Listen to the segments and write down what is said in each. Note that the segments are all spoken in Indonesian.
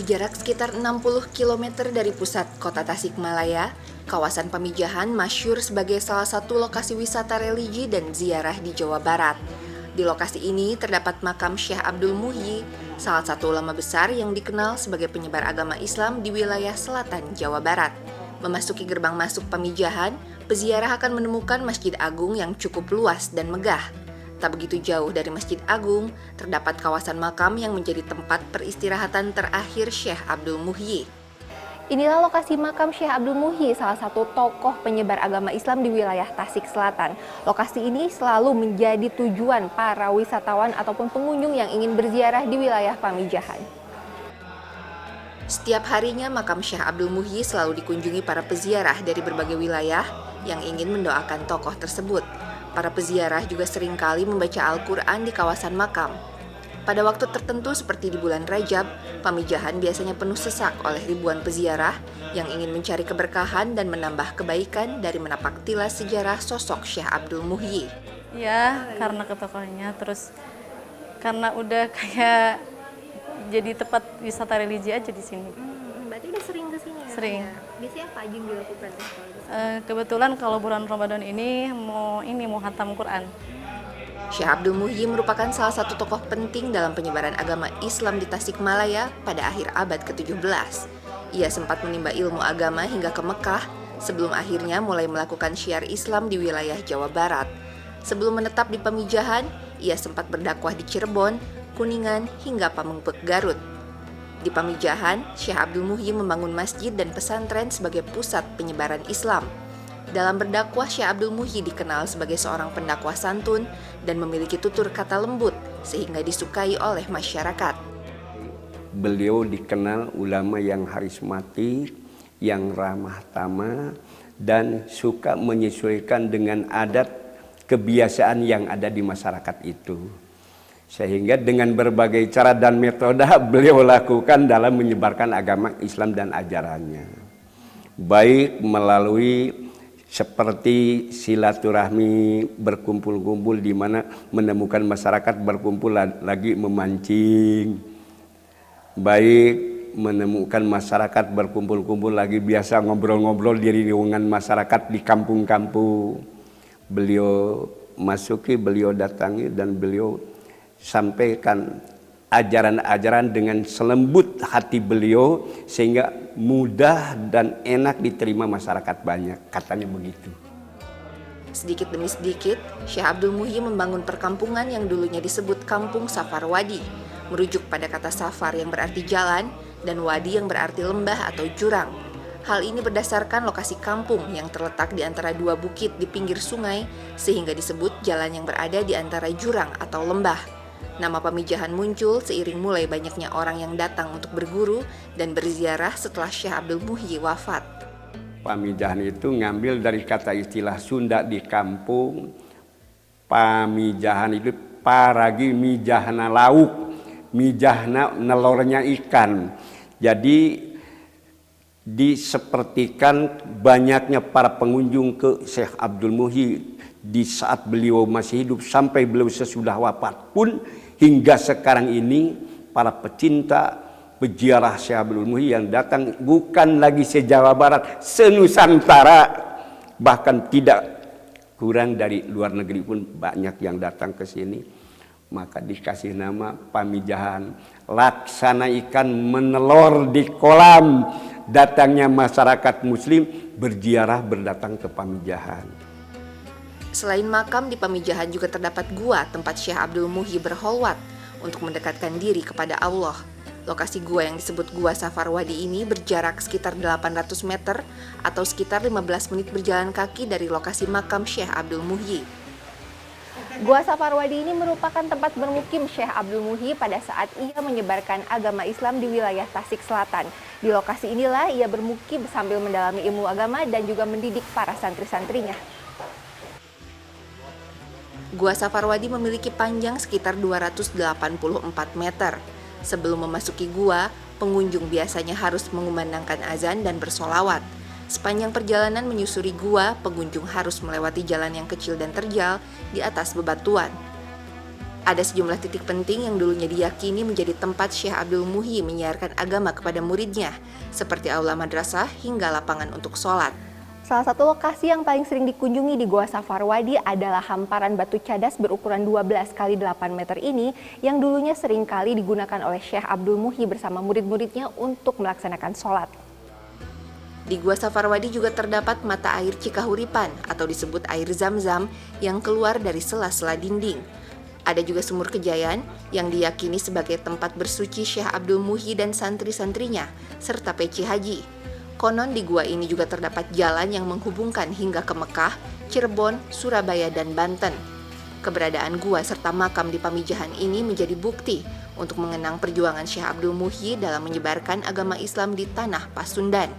Berjarak sekitar 60 km dari pusat kota Tasikmalaya, kawasan Pamijahan masyhur sebagai salah satu lokasi wisata religi dan ziarah di Jawa Barat. Di lokasi ini terdapat makam Syekh Abdul Muhyi, salah satu ulama besar yang dikenal sebagai penyebar agama Islam di wilayah selatan Jawa Barat. Memasuki gerbang masuk Pamijahan, peziarah akan menemukan Masjid Agung yang cukup luas dan megah. Tak begitu jauh dari Masjid Agung, terdapat kawasan makam yang menjadi tempat peristirahatan terakhir Syekh Abdul Muhyi. Inilah lokasi makam Syekh Abdul Muhyi, salah satu tokoh penyebar agama Islam di wilayah Tasik Selatan. Lokasi ini selalu menjadi tujuan para wisatawan ataupun pengunjung yang ingin berziarah di wilayah Pamijahan. Setiap harinya makam Syekh Abdul Muhyi selalu dikunjungi para peziarah dari berbagai wilayah yang ingin mendoakan tokoh tersebut. Para peziarah juga seringkali membaca Al-Quran di kawasan makam. Pada waktu tertentu seperti di bulan Rajab, Pamijahan biasanya penuh sesak oleh ribuan peziarah yang ingin mencari keberkahan dan menambah kebaikan dari menapak tilas sejarah sosok Syekh Abdul Muhyi. Ya, karena ketokohannya, terus karena udah kayak jadi tempat wisata religi aja di sini. Berarti udah sering kesini ya? Sering. Biasanya apa aja yang dilakukan? Kebetulan kalau bulan Ramadan ini mau hatam Quran. Syekh Abdul Muhyi merupakan salah satu tokoh penting dalam penyebaran agama Islam di Tasikmalaya pada akhir abad ke-17. Ia sempat menimba ilmu agama hingga ke Mekah sebelum akhirnya mulai melakukan syiar Islam di wilayah Jawa Barat. Sebelum menetap di Pamijahan, ia sempat berdakwah di Cirebon, Kuningan, hingga Pamengpeuk, Garut. Di Pamijahan, Syekh Abdul Muhyi membangun masjid dan pesantren sebagai pusat penyebaran Islam. Dalam berdakwah, Syekh Abdul Muhyi dikenal sebagai seorang pendakwah santun dan memiliki tutur kata lembut sehingga disukai oleh masyarakat. Beliau dikenal ulama yang karismatik, yang ramah tamah, dan suka menyesuaikan dengan adat kebiasaan yang ada di masyarakat itu. Sehingga dengan berbagai cara dan metode beliau lakukan dalam menyebarkan agama Islam dan ajarannya. Baik melalui seperti silaturahmi berkumpul-kumpul di mana menemukan masyarakat berkumpul lagi memancing. Baik menemukan masyarakat berkumpul-kumpul lagi biasa ngobrol-ngobrol di lingkungan masyarakat di kampung-kampung. Beliau masuki, beliau datangi dan beliau sampaikan ajaran-ajaran dengan selembut hati beliau sehingga mudah dan enak diterima masyarakat banyak, katanya begitu. Sedikit demi sedikit, Syekh Abdul Muhyi membangun perkampungan yang dulunya disebut Kampung Safar Wadi, merujuk pada kata safar yang berarti jalan dan wadi yang berarti lembah atau jurang. Hal ini berdasarkan lokasi kampung yang terletak di antara dua bukit di pinggir sungai sehingga disebut jalan yang berada di antara jurang atau lembah. Nama Pamijahan muncul seiring mulai banyaknya orang yang datang untuk berguru dan berziarah setelah Syekh Abdul Muhyi wafat. Pamijahan itu ngambil dari kata istilah Sunda di kampung. Pamijahan itu paragi mijahna lauk, mijahna nelornya ikan. Jadi disepertikan banyaknya para pengunjung ke Syekh Abdul Muhyi di saat beliau masih hidup sampai beliau sesudah wafat pun hingga sekarang ini para pecinta peziarah Syekh Abdul Muhyi yang datang bukan lagi se-Jawa Barat, se-Nusantara, bahkan tidak kurang dari luar negeri pun banyak yang datang ke sini. Maka dikasih nama Pamijahan, laksana ikan menelor di kolam. Datangnya masyarakat muslim berziarah berdatang ke Pamijahan. Selain makam, di Pamijahan juga terdapat gua tempat Syekh Abdul Muhyi berholwat untuk mendekatkan diri kepada Allah. Lokasi gua yang disebut Gua Safar Wadi ini berjarak sekitar 800 meter atau sekitar 15 menit berjalan kaki dari lokasi makam Syekh Abdul Muhyi. Gua Safar Wadi ini merupakan tempat bermukim Syekh Abdul Muhyi pada saat ia menyebarkan agama Islam di wilayah Tasik Selatan. Di lokasi inilah ia bermukim sambil mendalami ilmu agama dan juga mendidik para santri-santrinya. Gua Safar Wadi memiliki panjang sekitar 284 meter. Sebelum memasuki gua, pengunjung biasanya harus mengumandangkan azan dan bersolawat. Sepanjang perjalanan menyusuri gua, pengunjung harus melewati jalan yang kecil dan terjal di atas bebatuan. Ada sejumlah titik penting yang dulunya diyakini menjadi tempat Syekh Abdul Muhyi menyiarkan agama kepada muridnya, seperti aula madrasah hingga lapangan untuk sholat. Salah satu lokasi yang paling sering dikunjungi di Gua Safarwadi adalah hamparan batu cadas berukuran 12 x 8 meter ini yang dulunya sering kali digunakan oleh Syekh Abdul Muhyi bersama murid-muridnya untuk melaksanakan sholat. Di Gua Safarwadi juga terdapat mata air Cikahuripan atau disebut air zam-zam yang keluar dari sela-sela dinding. Ada juga sumur Kejayan yang diyakini sebagai tempat bersuci Syekh Abdul Muhyi dan santri-santrinya, serta peci haji. Konon di gua ini juga terdapat jalan yang menghubungkan hingga ke Mekah, Cirebon, Surabaya, dan Banten. Keberadaan gua serta makam di Pamijahan ini menjadi bukti untuk mengenang perjuangan Syekh Abdul Muhyi dalam menyebarkan agama Islam di tanah Pasundan.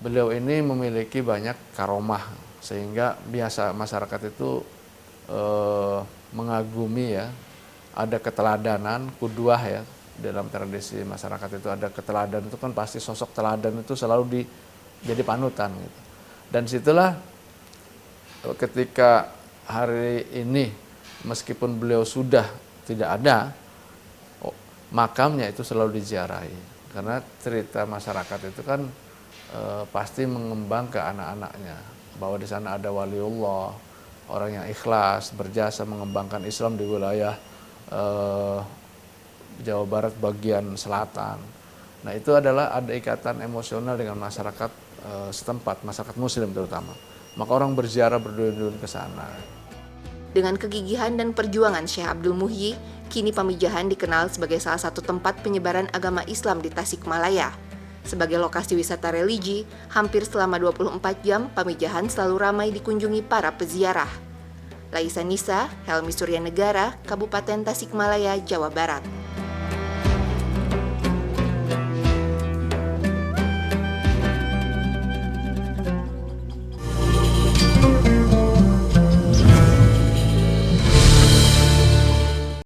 Beliau ini memiliki banyak karomah sehingga biasa masyarakat itu mengagumi ya, ada keteladanan, kuduah ya. Dalam tradisi masyarakat itu ada keteladan, itu kan pasti sosok teladan itu selalu jadi panutan gitu. Dan situlah ketika hari ini meskipun beliau sudah tidak ada, makamnya itu selalu diziarahi. Karena cerita masyarakat itu kan pasti mengembang ke anak-anaknya bahwa di sana ada waliullah, orang yang ikhlas berjasa mengembangkan Islam di wilayah Jawa Barat bagian selatan. Nah itu adalah ada ikatan emosional dengan masyarakat setempat, masyarakat Muslim terutama. Maka orang berziarah berduyun-duyun ke sana. Dengan kegigihan dan perjuangan Syekh Abdul Muhyi, kini Pamijahan dikenal sebagai salah satu tempat penyebaran agama Islam di Tasikmalaya. Sebagai lokasi wisata religi, hampir selama 24 jam Pamijahan selalu ramai dikunjungi para peziarah. Laisa Nisa, Helmi Suryanegara, Kabupaten Tasikmalaya, Jawa Barat.